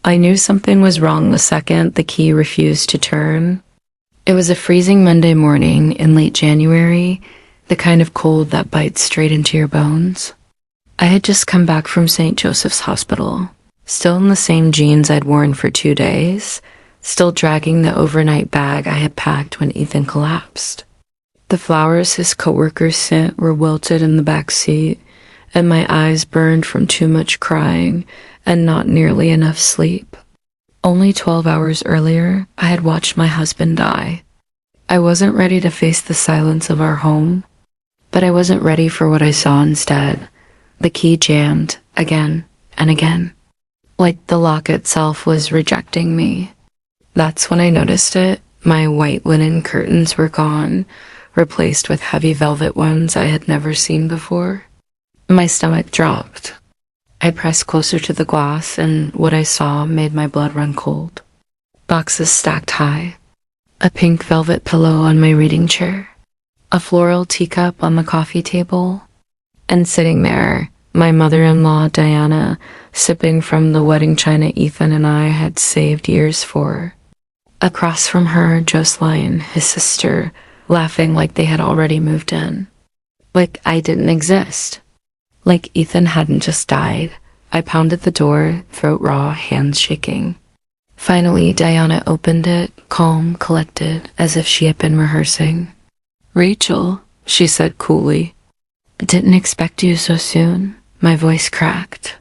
I knew something was wrong the second the key refused to turn. It was a freezing Monday morning in late January, the kind of cold that bites straight into your bones. I had just come back from St. Joseph's Hospital, still in the same jeans I'd worn for 2 days, still dragging the overnight bag I had packed when Ethan collapsed. The flowers his coworkers sent were wilted in the back seat, and my eyes burned from too much crying and not nearly enough sleep. Only 12 hours earlier, I had watched my husband die. I wasn't ready to face the silence of our home, but I wasn't ready for what I saw instead. The key jammed again and again, like the lock itself was rejecting me. That's when I noticed it. My white linen curtains were gone, replaced with heavy velvet ones I had never seen before. My stomach dropped. I pressed closer to the glass, and what I saw made my blood run cold. Boxes stacked high, a pink velvet pillow on my reading chair, a floral teacup on the coffee table, and sitting there, my mother-in-law, Diana, sipping from the wedding china Ethan and I had saved years for. Across from her, Jocelyn, his sister, laughing like they had already moved in. Like I didn't exist. Like Ethan hadn't just died. I pounded the door, throat raw, hands shaking. Finally, Diana opened it, calm, collected, as if she had been rehearsing. "Rachel," she said coolly. "Didn't expect you so soon." My voice cracked.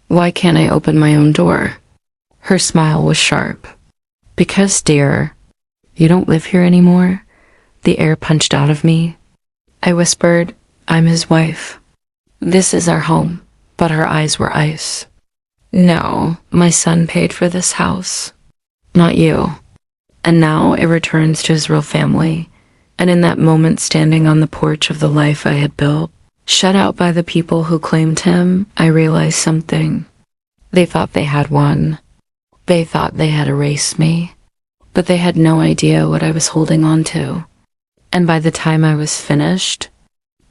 "Why can't I open my own door?" Her smile was sharp. "Because, dear, you don't live here anymore." The air punched out of me. I whispered, "I'm his wife. This is our home." But her eyes were ice. "No, my son paid for this house. Not you." And now it returns to his real family. And in that moment, standing on the porch of the life I had built, shut out by the people who claimed him, I realized something. They thought they had won. They thought they had erased me. But they had no idea what I was holding on to. And by the time I was finished,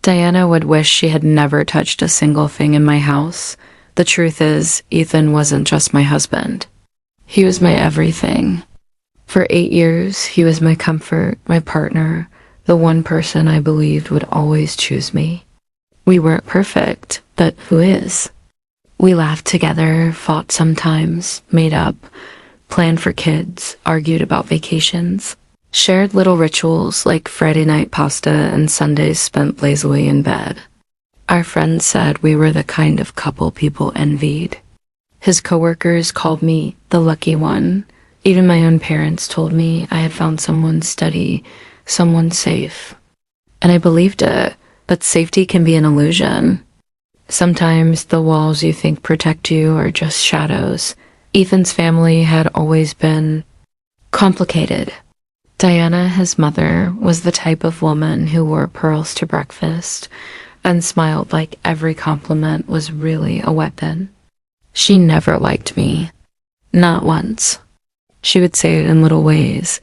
Diana would wish she had never touched a single thing in my house. The truth is, Ethan wasn't just my husband. He was my everything. For 8 years, he was my comfort, my partner, the one person I believed would always choose me. We weren't perfect, but who is? We laughed together, fought sometimes, made up, planned for kids, argued about vacations. Shared little rituals like Friday night pasta and Sundays spent lazily in bed. Our friends said we were the kind of couple people envied. His coworkers called me the lucky one. Even my own parents told me I had found someone steady, someone safe. And I believed it, but safety can be an illusion. Sometimes the walls you think protect you are just shadows. Ethan's family had always been complicated. Diana, his mother, was the type of woman who wore pearls to breakfast and smiled like every compliment was really a weapon. She never liked me. Not once. She would say it in little ways.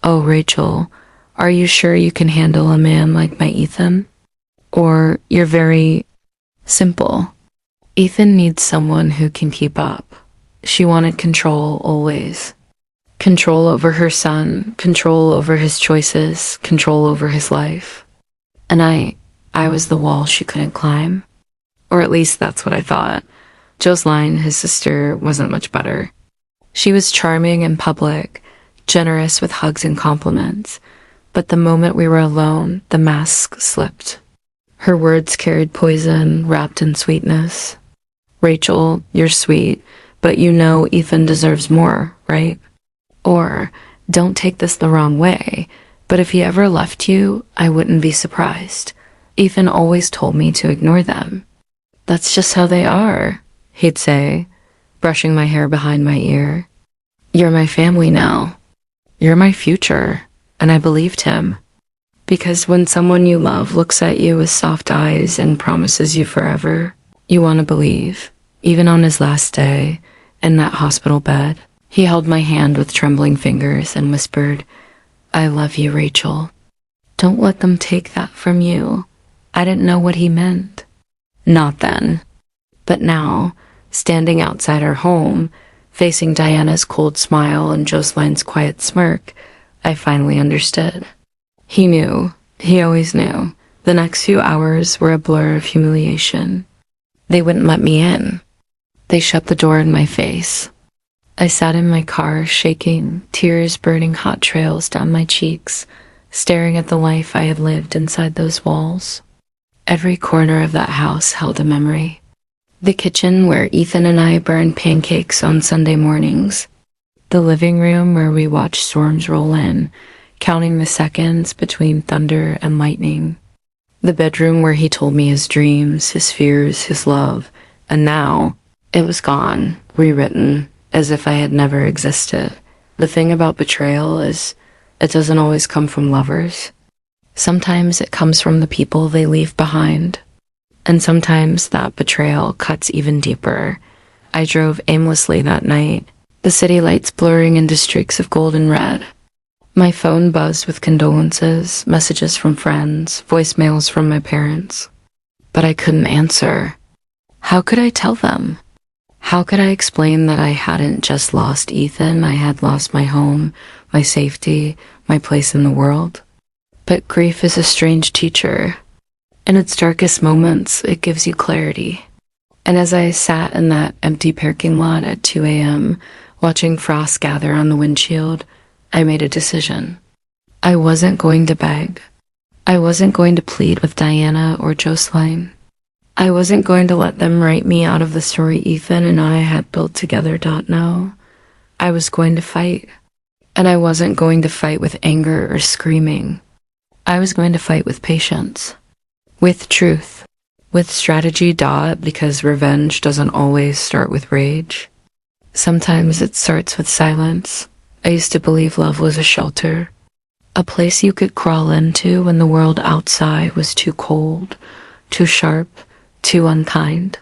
"Oh, Rachel, are you sure you can handle a man like my Ethan?" Or, "You're very simple. Ethan needs someone who can keep up." She wanted control always. Control over her son, control over his choices, control over his life. And I was the wall she couldn't climb. Or at least that's what I thought. Jocelyn, his sister, wasn't much better. She was charming in public, generous with hugs and compliments. But the moment we were alone, the mask slipped. Her words carried poison wrapped in sweetness. "Rachel, you're sweet, but you know Ethan deserves more, right?" Or, "Don't take this the wrong way, but if he ever left you, I wouldn't be surprised. Ethan always told me to ignore them. That's just how they are," he'd say, brushing my hair behind my ear. "You're my family now. You're my future." And I believed him. Because when someone you love looks at you with soft eyes and promises you forever, you want to believe. Even on his last day, in that hospital bed, he held my hand with trembling fingers and whispered, "I love you, Rachel. Don't let them take that from you." I didn't know what he meant. Not then. But now, standing outside our home, Facing Diana's cold smile and Joseline's quiet smirk, I finally understood. He knew. He always knew. The next few hours were a blur of humiliation. They wouldn't let me in. They shut the door in my face. I sat in my car, shaking, tears burning hot trails down my cheeks, staring at the life I had lived inside those walls. Every corner of that house held a memory. The kitchen where Ethan and I burned pancakes on Sunday mornings. The living room where we watched storms roll in, counting the seconds between thunder and lightning. The bedroom where he told me his dreams, his fears, his love. And now, it was gone, rewritten, as if I had never existed. The thing about betrayal is, it doesn't always come from lovers. Sometimes it comes from the people they leave behind. And sometimes that betrayal cuts even deeper. I drove aimlessly that night, the city lights blurring into streaks of gold and red. My phone buzzed with condolences, messages from friends, voicemails from my parents. But I couldn't answer. How could I tell them? How could I explain that I hadn't just lost Ethan, I had lost my home, my safety, my place in the world? But grief is a strange teacher. In its darkest moments, it gives you clarity. And as I sat in that empty parking lot at 2 a.m., watching frost gather on the windshield, I made a decision. I wasn't going to beg. I wasn't going to plead with Diana or Joseline. I wasn't going to let them write me out of the story Ethan and I had built together. No. I was going to fight. And I wasn't going to fight with anger or screaming. I was going to fight with patience. With truth. With strategy. Because revenge doesn't always start with rage. Sometimes it starts with silence. I used to believe love was a shelter. A place you could crawl into when the world outside was too cold, too sharp, too unkind.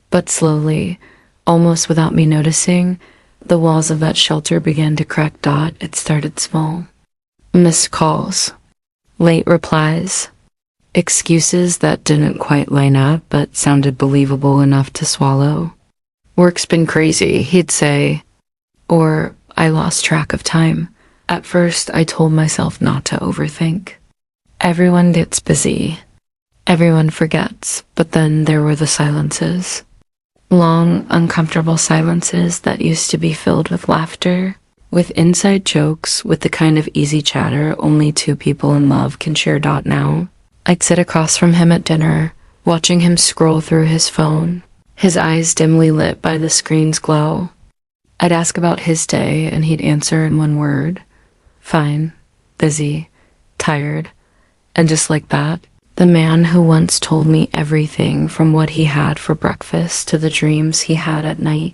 But slowly, almost without me noticing, the walls of that shelter began to crack. It started small. Missed calls. Late replies. Excuses that didn't quite line up but sounded believable enough to swallow. Work's been crazy, he'd say. Or, I lost track of time. At first, I told myself not to overthink. Everyone gets busy. Everyone forgets. But then there were the silences. Long, uncomfortable silences that used to be filled with laughter, with inside jokes, with the kind of easy chatter only two people in love can share. Now, I'd sit across from him at dinner, watching him scroll through his phone, his eyes dimly lit by the screen's glow. I'd ask about his day, and he'd answer in one word. Fine, busy, tired. And just like that, the man who once told me everything from what he had for breakfast to the dreams he had at night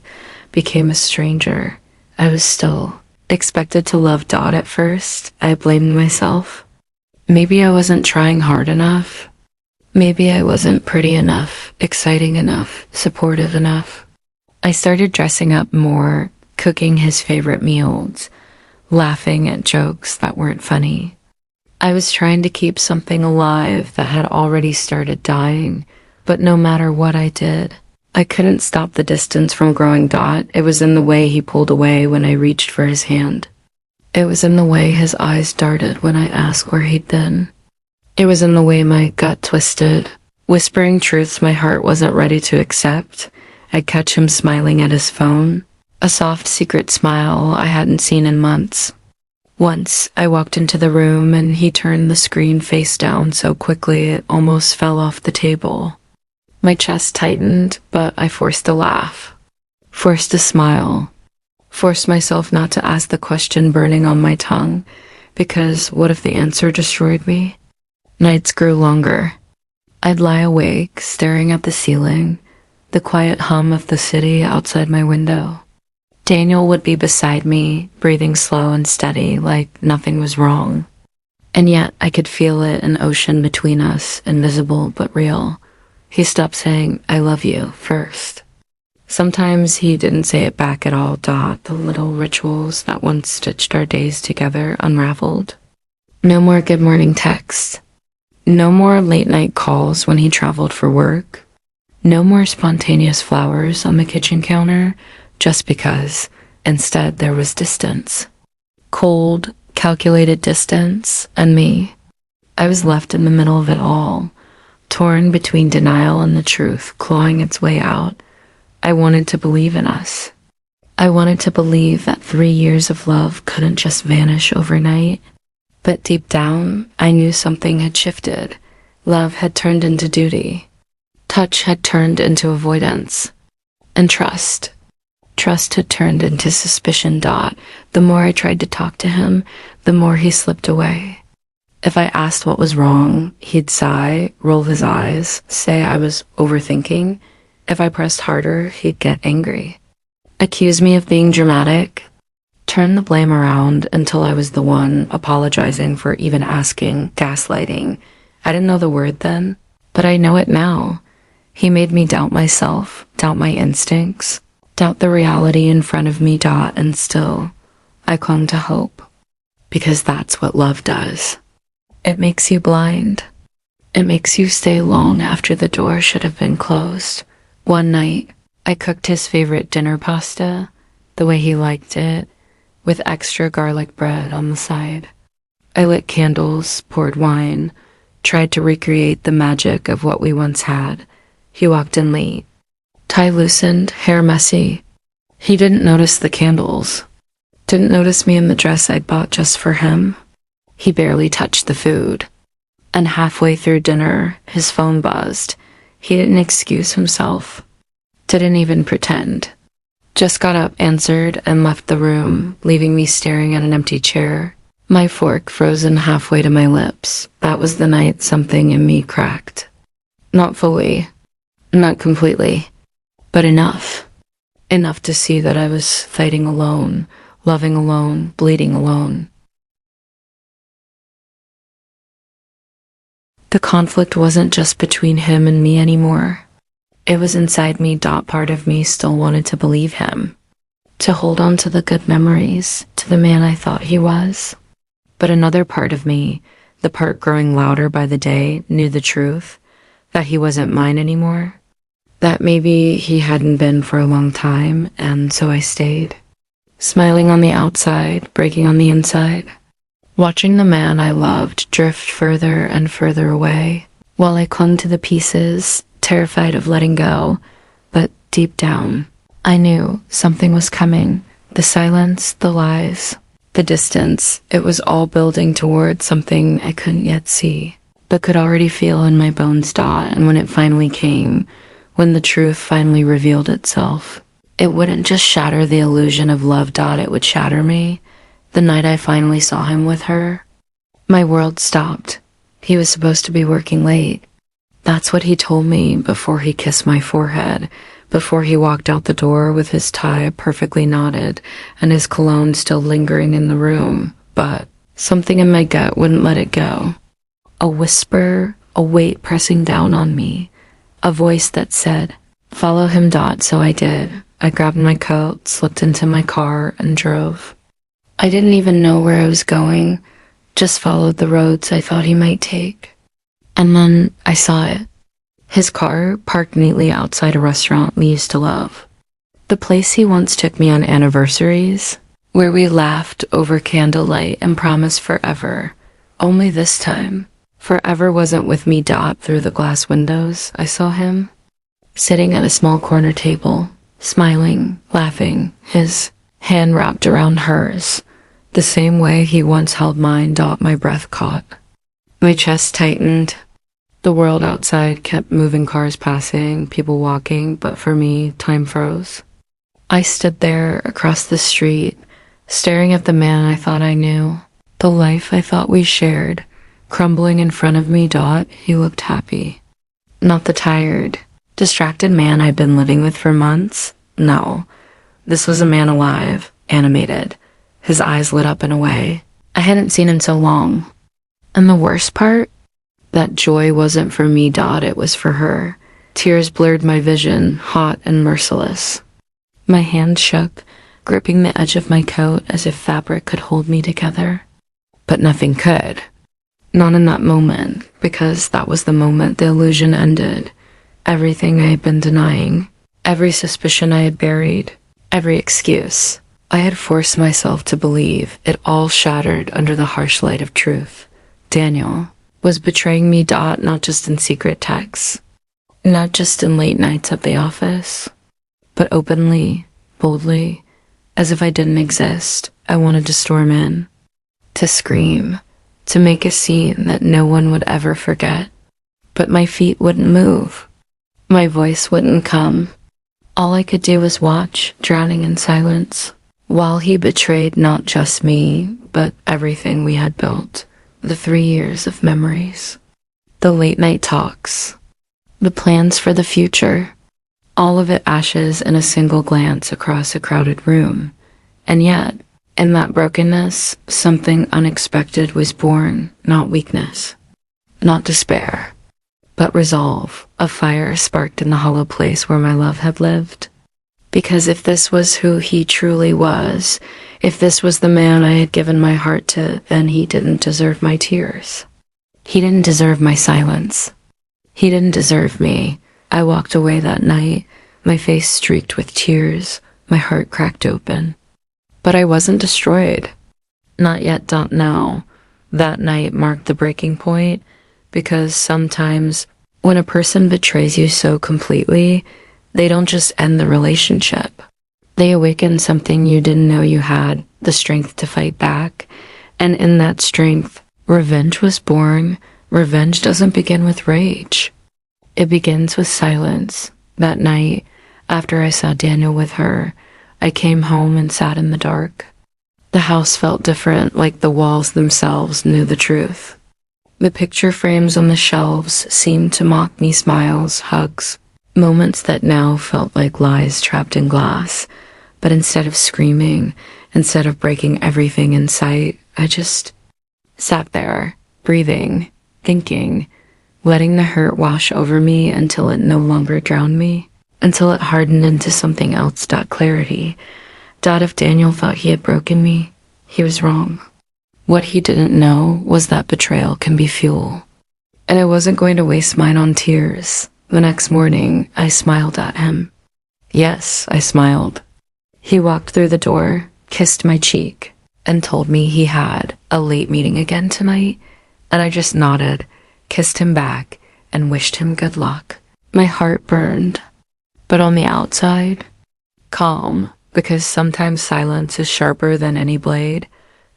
became a stranger. I was still expected to love. At first, I blamed myself. Maybe I wasn't trying hard enough. Maybe I wasn't pretty enough, exciting enough, supportive enough. I started dressing up more, cooking his favorite meals, laughing at jokes that weren't funny. I was trying to keep something alive that had already started dying, but no matter what I did, I couldn't stop the distance from growing. It was in the way he pulled away when I reached for his hand. It was in the way his eyes darted when I asked where he'd been. It was in the way my gut twisted, whispering truths my heart wasn't ready to accept. I'd catch him smiling at his phone, a soft secret smile I hadn't seen in months. Once, I walked into the room and he turned the screen face down so quickly it almost fell off the table. My chest tightened, but I forced a laugh, forced a smile, forced myself not to ask the question burning on my tongue, because what if the answer destroyed me? Nights grew longer. I'd lie awake, staring at the ceiling, the quiet hum of the city outside my window. Daniel would be beside me, breathing slow and steady, like nothing was wrong. And yet I could feel it, an ocean between us, invisible but real. He stopped saying, "I love you," first. Sometimes he didn't say it back at all. The little rituals that once stitched our days together unraveled. No more good morning texts. No more late night calls when he traveled for work. No more spontaneous flowers on the kitchen counter, just because Instead, there was distance. Cold, calculated distance, and me. I was left in the middle of it all, torn between denial and the truth, clawing its way out. I wanted to believe in us. I wanted to believe that 3 years of love couldn't just vanish overnight. But deep down, I knew something had shifted. Love had turned into duty. Touch had turned into avoidance. And trust had turned into suspicion. The more I tried to talk to him, the more he slipped away. If I asked what was wrong, he'd sigh, roll his eyes, say I was overthinking. If I pressed harder, he'd get angry. Accuse me of being dramatic, turn the blame around until I was the one apologizing for even asking, gaslighting. I didn't know the word then, but I know it now. He made me doubt myself, doubt my instincts, doubt the reality in front of me. And still, I clung to hope. Because that's what love does. It makes you blind. It makes you stay long after the door should have been closed. One night, I cooked his favorite dinner pasta, the way he liked it, with extra garlic bread on the side. I lit candles, poured wine, tried to recreate the magic of what we once had. He walked in late. Tie loosened, hair messy. He didn't notice the candles. Didn't notice me in the dress I'd bought just for him. He barely touched the food. And halfway through dinner, his phone buzzed. He didn't excuse himself. Didn't even pretend. Just got up, answered, and left the room, leaving me staring at an empty chair. My fork frozen halfway to my lips. That was the night something in me cracked. Not fully. Not completely. But enough. Enough to see that I was fighting alone, loving alone, bleeding alone. The conflict wasn't just between him and me anymore. It was inside me. Part of me still wanted to believe him, to hold on to the good memories, to the man I thought he was. But another part of me, the part growing louder by the day, knew the truth, that he wasn't mine anymore, that maybe he hadn't been for a long time, and so I stayed, smiling on the outside, breaking on the inside. Watching the man I loved drift further and further away, while I clung to the pieces, terrified of letting go. But deep down, I knew something was coming. The silence, the lies, the distance, it was all building toward something I couldn't yet see, but could already feel in my bones. And when it finally came, when the truth finally revealed itself, it wouldn't just shatter the illusion of love. It would shatter me. The night I finally saw him with her, my world stopped. He was supposed to be working late. That's what he told me before he kissed my forehead, before he walked out the door with his tie perfectly knotted and his cologne still lingering in the room. But something in my gut wouldn't let it go. A whisper, a weight pressing down on me, a voice that said, "Follow him." So I did. I grabbed my coat, slipped into my car, and drove. I didn't even know where I was going, just followed the roads I thought he might take. And then I saw it. His car parked neatly outside a restaurant we used to love. The place he once took me on anniversaries, where we laughed over candlelight and promised forever. Only this time, forever wasn't with me. Through the glass windows, I saw him, sitting at a small corner table, smiling, laughing, his hand wrapped around hers, the same way he once held mine. My breath caught. My chest tightened. The world outside kept moving, cars passing, people walking, but for me, time froze. I stood there across the street, staring at the man I thought I knew, the life I thought we shared, crumbling in front of me. He looked happy. Not the tired, distracted man I'd been living with for months. No, this was a man alive, animated. His eyes lit up in a way I hadn't seen in so long. And the worst part? That joy wasn't for me. It was for her. Tears blurred my vision, hot and merciless. My hand shook, gripping the edge of my coat as if fabric could hold me together. But nothing could. Not in that moment, because that was the moment the illusion ended. Everything I had been denying, every suspicion I had buried, every excuse, I had forced myself to believe it all shattered under the harsh light of truth. Daniel was betraying me, not just in secret texts, not just in late nights at the office, but openly, boldly, as if I didn't exist. I wanted to storm in, to scream, to make a scene that no one would ever forget. But my feet wouldn't move. My voice wouldn't come. All I could do was watch, drowning in silence, while he betrayed not just me, but everything we had built. The 3 years of memories, the late night talks, the plans for the future, all of it ashes in a single glance across a crowded room. And yet, in that brokenness, something unexpected was born, not weakness, not despair, but resolve, a fire sparked in the hollow place where my love had lived. Because if this was who he truly was, if this was the man I had given my heart to, then he didn't deserve my tears. He didn't deserve my silence. He didn't deserve me. I walked away that night, my face streaked with tears, my heart cracked open. But I wasn't destroyed. Not yet, now. That night marked the breaking point, because sometimes when a person betrays you so completely, they don't just end the relationship. They awaken something you didn't know you had, the strength to fight back. And in that strength, revenge was born. Revenge doesn't begin with rage. It begins with silence. That night, after I saw Daniel with her, I came home and sat in the dark. The house felt different, like the walls themselves knew the truth. The picture frames on the shelves seemed to mock me, smiles, hugs, moments that now felt like lies trapped in glass. But instead of screaming, instead of breaking everything in sight, I just sat there, breathing, thinking, letting the hurt wash over me until it no longer drowned me, until it hardened into something else. Clarity. If Daniel thought he had broken me, he was wrong. What he didn't know was that betrayal can be fuel. And I wasn't going to waste mine on tears. The next morning, I smiled at him. Yes, I smiled. He walked through the door, kissed my cheek, and told me he had a late meeting again tonight, and I just nodded, kissed him back, and wished him good luck. My heart burned, but on the outside, calm, because sometimes silence is sharper than any blade.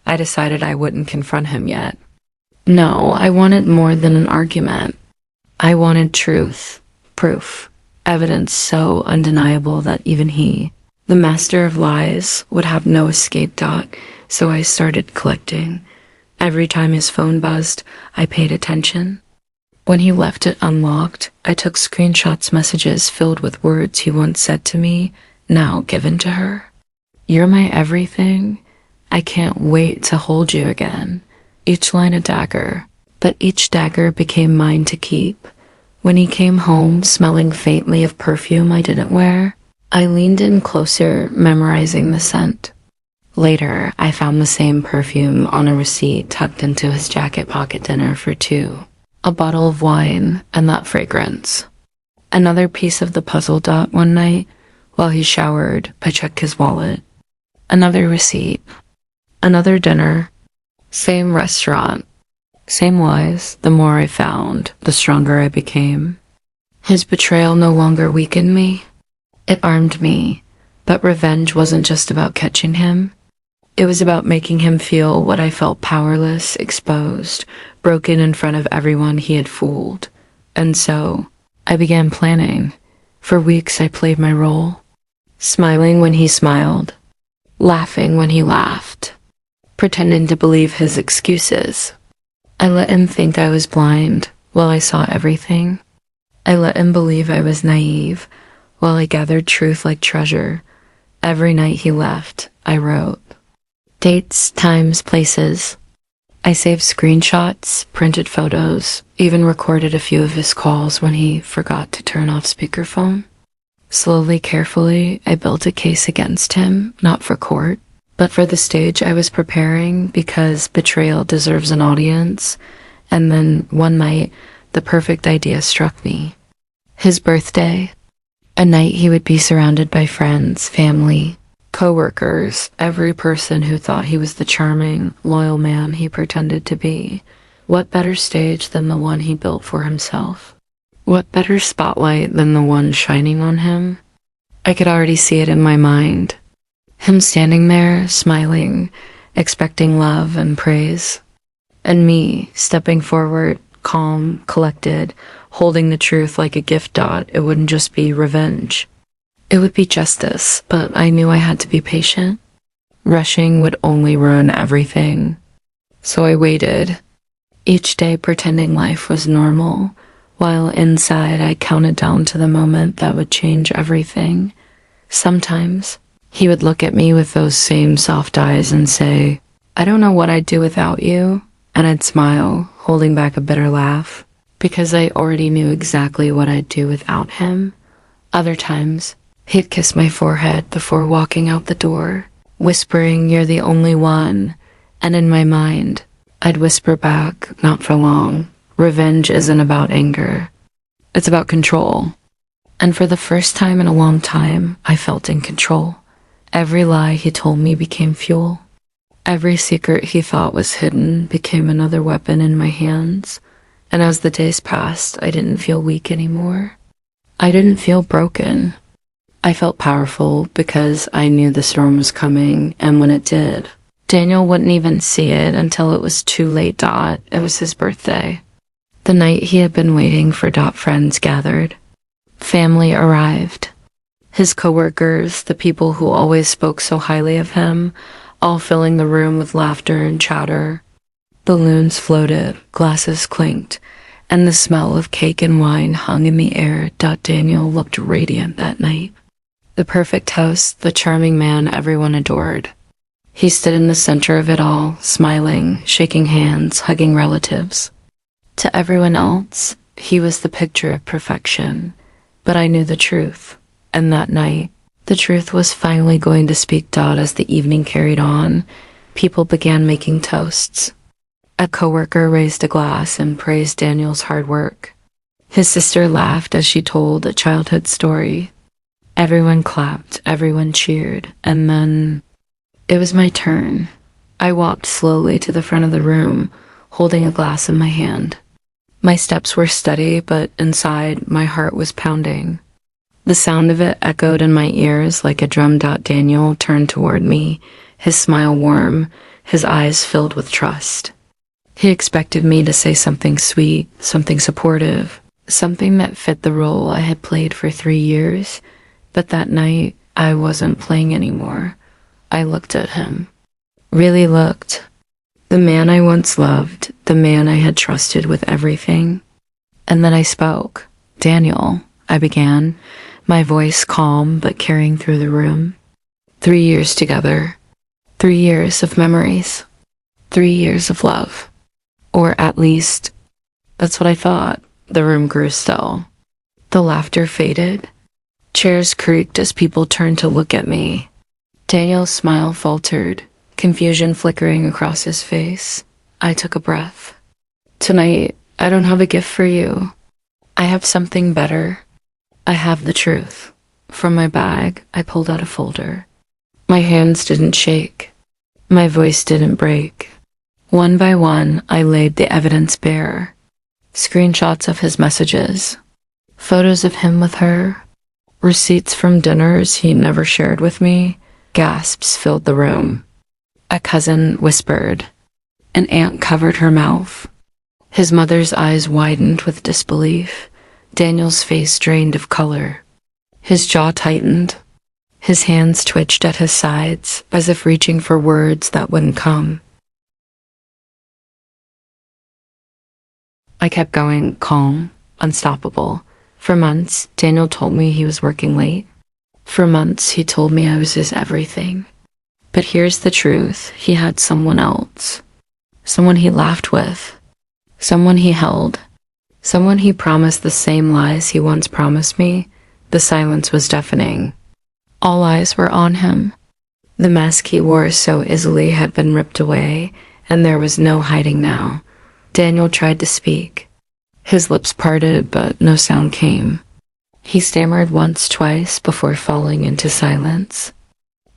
I decided I wouldn't confront him yet. No, I wanted more than an argument. I wanted truth, proof, evidence so undeniable that even he, the master of lies, would have no escape. So I started collecting. Every time his phone buzzed, I paid attention. When he left it unlocked, I took screenshots, messages filled with words he once said to me, now given to her. You're my everything. I can't wait to hold you again. Each line a dagger, but each dagger became mine to keep. When he came home, smelling faintly of perfume I didn't wear, I leaned in closer, memorizing the scent. Later, I found the same perfume on a receipt tucked into his jacket pocket. Dinner for two. A bottle of wine, and that fragrance. Another piece of the puzzle. One night, while he showered, I checked his wallet. Another receipt. Another dinner. Same restaurant. Same lies. The more I found, the stronger I became. His betrayal no longer weakened me. It armed me. But revenge wasn't just about catching him. It was about making him feel what I felt: powerless, exposed, broken in front of everyone he had fooled. And so, I began planning. For weeks I played my role, smiling when he smiled, laughing when he laughed, pretending to believe his excuses. I let him think I was blind while I saw everything. I let him believe I was naive while I gathered truth like treasure. Every night he left, I wrote. Dates, times, places. I saved screenshots, printed photos, even recorded a few of his calls when he forgot to turn off speakerphone. Slowly, carefully, I built a case against him, not for court, but for the stage I was preparing, because betrayal deserves an audience. And then, one night, the perfect idea struck me. His birthday. A night he would be surrounded by friends, family, Coworkers, every person who thought he was the charming, loyal man he pretended to be. What better stage than the one he built for himself? What better spotlight than the one shining on him? I could already see it in my mind. Him standing there, smiling, expecting love and praise. And me, stepping forward, calm, collected, holding the truth like a gift. It wouldn't just be revenge. It would be justice, but I knew I had to be patient. Rushing would only ruin everything. So I waited, each day pretending life was normal, while inside I counted down to the moment that would change everything. Sometimes he would look at me with those same soft eyes and say, "I don't know what I'd do without you." And I'd smile, holding back a bitter laugh, because I already knew exactly what I'd do without him. Other times, he'd kiss my forehead before walking out the door, whispering, "You're the only one." And in my mind, I'd whisper back, "Not for long. Revenge isn't about anger. It's about control." And for the first time in a long time, I felt in control. Every lie he told me became fuel. Every secret he thought was hidden became another weapon in my hands. And as the days passed, I didn't feel weak anymore. I didn't feel broken. I felt powerful because I knew the storm was coming, and when it did, Daniel wouldn't even see it until it was too late. It was his birthday. The night he had been waiting for. Friends gathered. Family arrived. His coworkers, the people who always spoke so highly of him, all filling the room with laughter and chatter. Balloons floated, glasses clinked, and the smell of cake and wine hung in the air. Daniel looked radiant that night. The perfect host, the charming man everyone adored. He stood in the center of it all, smiling, shaking hands, hugging relatives. To everyone else, he was the picture of perfection. But I knew the truth, and that night, the truth was finally going to speak. As the evening carried on, people began making toasts. A coworker raised a glass and praised Daniel's hard work. His sister laughed as she told a childhood story. Everyone clapped, everyone cheered, and then it was my turn. I walked slowly to the front of the room, holding a glass in my hand. My steps were steady, but inside, my heart was pounding. The sound of it echoed in my ears like a drum. Daniel turned toward me, his smile warm, his eyes filled with trust. He expected me to say something sweet, something supportive, something that fit the role I had played for 3 years. But that night, I wasn't playing anymore. I looked at him. Really looked. The man I once loved, the man I had trusted with everything. And then I spoke. "Daniel," I began, my voice calm but carrying through the room. 3 years together. 3 years of memories. 3 years of love. Or at least, that's what I thought. The room grew still. The laughter faded. Chairs creaked as people turned to look at me. Daniel's smile faltered, confusion flickering across his face. I took a breath. "Tonight, I don't have a gift for you. I have something better. I have the truth." From my bag, I pulled out a folder. My hands didn't shake. My voice didn't break. One by one, I laid the evidence bare. Screenshots of his messages. Photos of him with her. Receipts from dinners he never shared with me. Gasps filled the room. A cousin whispered. An aunt covered her mouth. His mother's eyes widened with disbelief. Daniel's face drained of color. His jaw tightened. His hands twitched at his sides, as if reaching for words that wouldn't come. I kept going, calm, unstoppable. For months, Daniel told me he was working late. For months, he told me I was his everything. But here's the truth. He had someone else. Someone he laughed with. Someone he held. Someone he promised the same lies he once promised me. The silence was deafening. All eyes were on him. The mask he wore so easily had been ripped away, and there was no hiding now. Daniel tried to speak. His lips parted, but no sound came. He stammered once, twice, before falling into silence.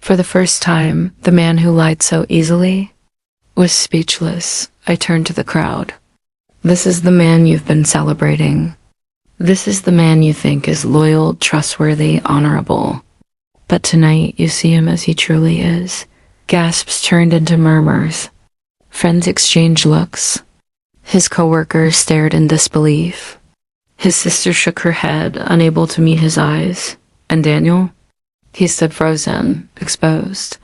For the first time, the man who lied so easily was speechless. I turned to the crowd. This is the man you've been celebrating. This is the man you think is loyal, trustworthy, honorable. But tonight you see him as he truly is. Gasps turned into murmurs. Friends exchanged looks. His coworkers stared in disbelief. His sister shook her head, unable to meet his eyes. And Daniel? He stood frozen, exposed,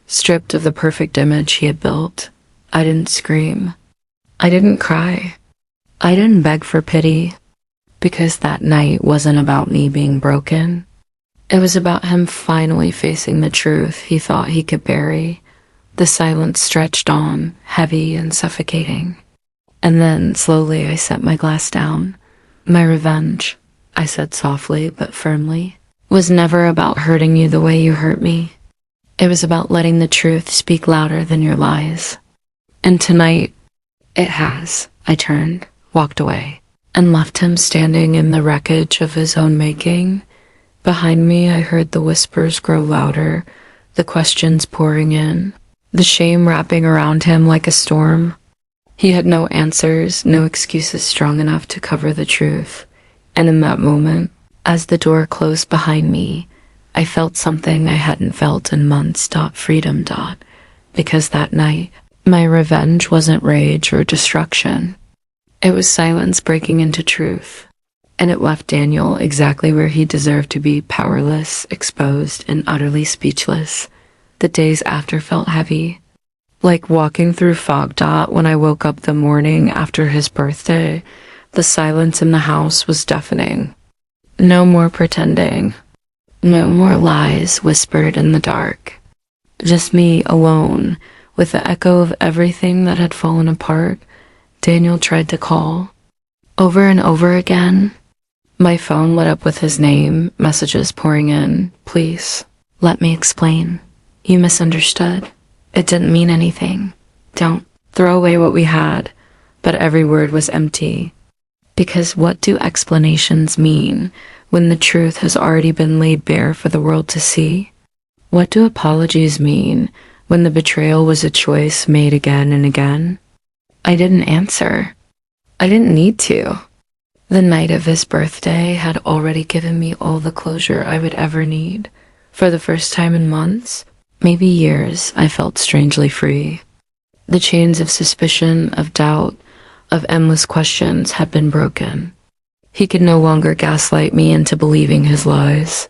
stripped of the perfect image he had built. I didn't scream. I didn't cry. I didn't beg for pity, because that night wasn't about me being broken. It was about him finally facing the truth he thought he could bury. The silence stretched on, heavy and suffocating. And then, slowly, I set my glass down. My revenge, I said softly but firmly, was never about hurting you the way you hurt me. It was about letting the truth speak louder than your lies. And tonight, it has. I turned, walked away, and left him standing in the wreckage of his own making. Behind me, I heard the whispers grow louder, the questions pouring in, the shame wrapping around him like a storm. He had no answers, no excuses strong enough to cover the truth. And in that moment, as the door closed behind me, I felt something I hadn't felt in months. Freedom. Because that night, my revenge wasn't rage or destruction. It was silence breaking into truth. And it left Daniel exactly where he deserved to be, powerless, exposed, and utterly speechless. The days after felt heavy, like walking through fog. When I woke up the morning after his birthday, the silence in the house was deafening. No more pretending. No more lies whispered in the dark. Just me alone, with the echo of everything that had fallen apart. Daniel tried to call. Over and over again. My phone lit up with his name, messages pouring in. Please, let me explain. You misunderstood. It didn't mean anything. Don't throw away what we had. But every word was empty. Because what do explanations mean when the truth has already been laid bare for the world to see? What do apologies mean when the betrayal was a choice made again and again? I didn't answer. I didn't need to. The night of his birthday had already given me all the closure I would ever need. For the first time in months, maybe years, I felt strangely free. The chains of suspicion, of doubt, of endless questions had been broken. He could no longer gaslight me into believing his lies.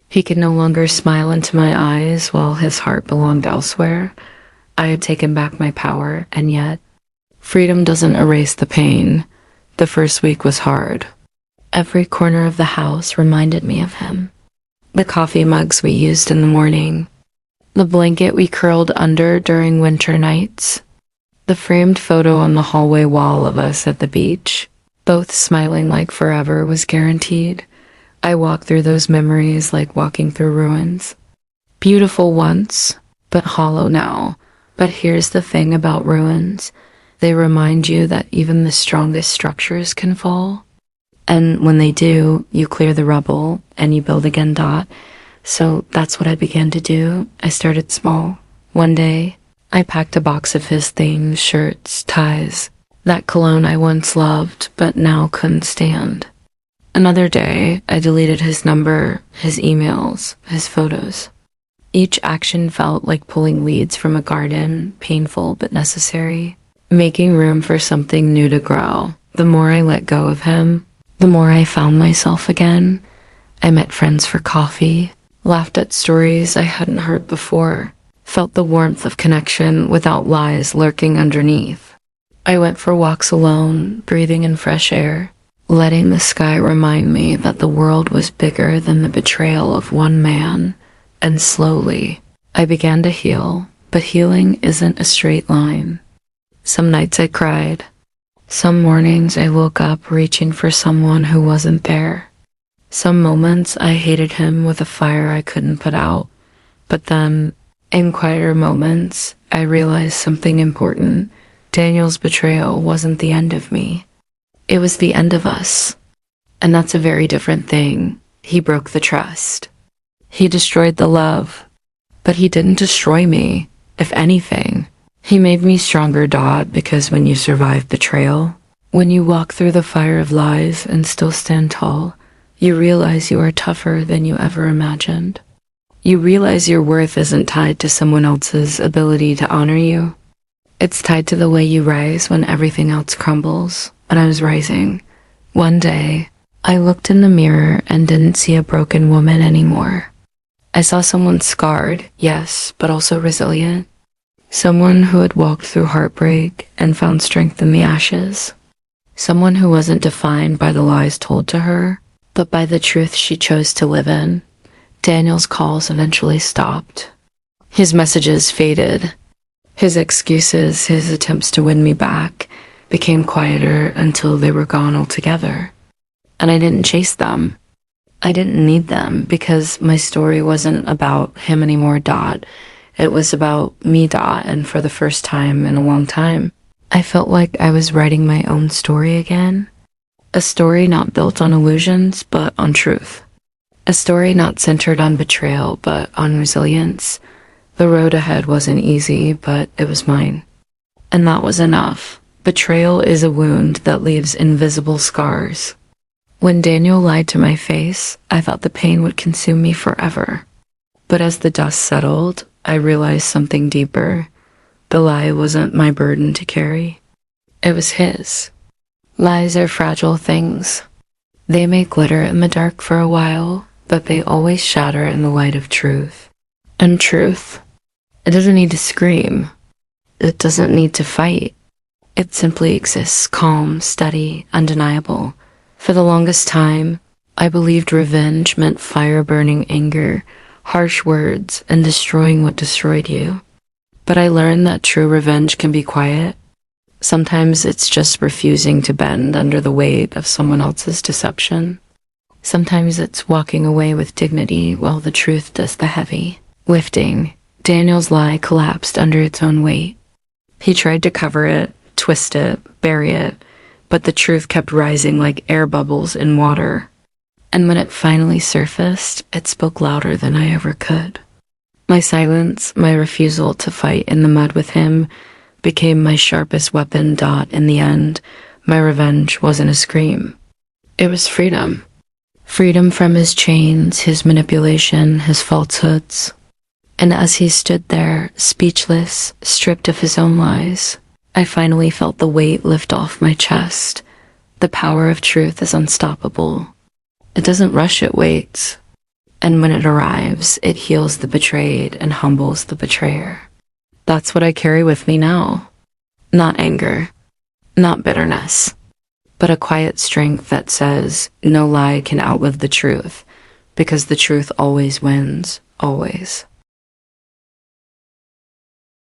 He could no longer smile into my eyes while his heart belonged elsewhere. I had taken back my power, and yet, freedom doesn't erase the pain. The first week was hard. Every corner of the house reminded me of him. The coffee mugs we used in the morning. The blanket we curled under during winter nights. The framed photo on the hallway wall of us at the beach. Both smiling like forever was guaranteed. I walked through those memories like walking through ruins. Beautiful once, but hollow now. But here's the thing about ruins. They remind you that even the strongest structures can fall. And when they do, you clear the rubble and you build again. So that's what I began to do. I started small. One day, I packed a box of his things, shirts, ties, that cologne I once loved but now couldn't stand. Another day, I deleted his number, his emails, his photos. Each action felt like pulling weeds from a garden, painful but necessary. Making room for something new to grow. The more I let go of him, the more I found myself again. I met friends for coffee, laughed at stories I hadn't heard before, felt the warmth of connection without lies lurking underneath. I went for walks alone, breathing in fresh air, letting the sky remind me that the world was bigger than the betrayal of one man. And slowly, I began to heal, but healing isn't a straight line. Some nights I cried. Some mornings I woke up reaching for someone who wasn't there. Some moments I hated him with a fire I couldn't put out. But then, in quieter moments, I realized something important. Daniel's betrayal wasn't the end of me. It was the end of us. And that's a very different thing. He broke the trust. He destroyed the love. But he didn't destroy me. If anything, he made me stronger, Dot, because when you survive betrayal, when you walk through the fire of lies and still stand tall, you realize you are tougher than you ever imagined. You realize your worth isn't tied to someone else's ability to honor you. It's tied to the way you rise when everything else crumbles. And I was rising. One day, I looked in the mirror and didn't see a broken woman anymore. I saw someone scarred, yes, but also resilient. Someone who had walked through heartbreak and found strength in the ashes. Someone who wasn't defined by the lies told to her, but by the truth she chose to live in. Daniel's calls eventually stopped. His messages faded. His excuses, his attempts to win me back, became quieter until they were gone altogether. And I didn't chase them. I didn't need them because my story wasn't about him anymore, Dot. It was about me, Dot, and for the first time in a long time, I felt like I was writing my own story again. A story not built on illusions, but on truth. A story not centered on betrayal, but on resilience. The road ahead wasn't easy, but it was mine. And that was enough. Betrayal is a wound that leaves invisible scars. When Daniel lied to my face, I thought the pain would consume me forever. But as the dust settled, I realized something deeper. The lie wasn't my burden to carry. It was his. Lies are fragile things. They may glitter in the dark for a while, but they always shatter in the light of truth. And truth, it doesn't need to scream. It doesn't need to fight. It simply exists, calm, steady, undeniable. For the longest time, I believed revenge meant fire-burning anger, harsh words, and destroying what destroyed you. But I learned that true revenge can be quiet. Sometimes it's just refusing to bend under the weight of someone else's deception. Sometimes it's walking away with dignity while the truth does the heavy lifting. Daniel's lie collapsed under its own weight. He tried to cover it, twist it, bury it, but the truth kept rising like air bubbles in water. And when it finally surfaced, it spoke louder than I ever could. My silence, my refusal to fight in the mud with him, became my sharpest weapon. Dot. In the end, my revenge wasn't a scream. It was freedom. Freedom from his chains, his manipulation, his falsehoods. And as he stood there, speechless, stripped of his own lies, I finally felt the weight lift off my chest. The power of truth is unstoppable. It doesn't rush, it waits. And when it arrives, it heals the betrayed and humbles the betrayer. That's what I carry with me now. Not anger, not bitterness, but a quiet strength that says no lie can outlive the truth, because the truth always wins, always.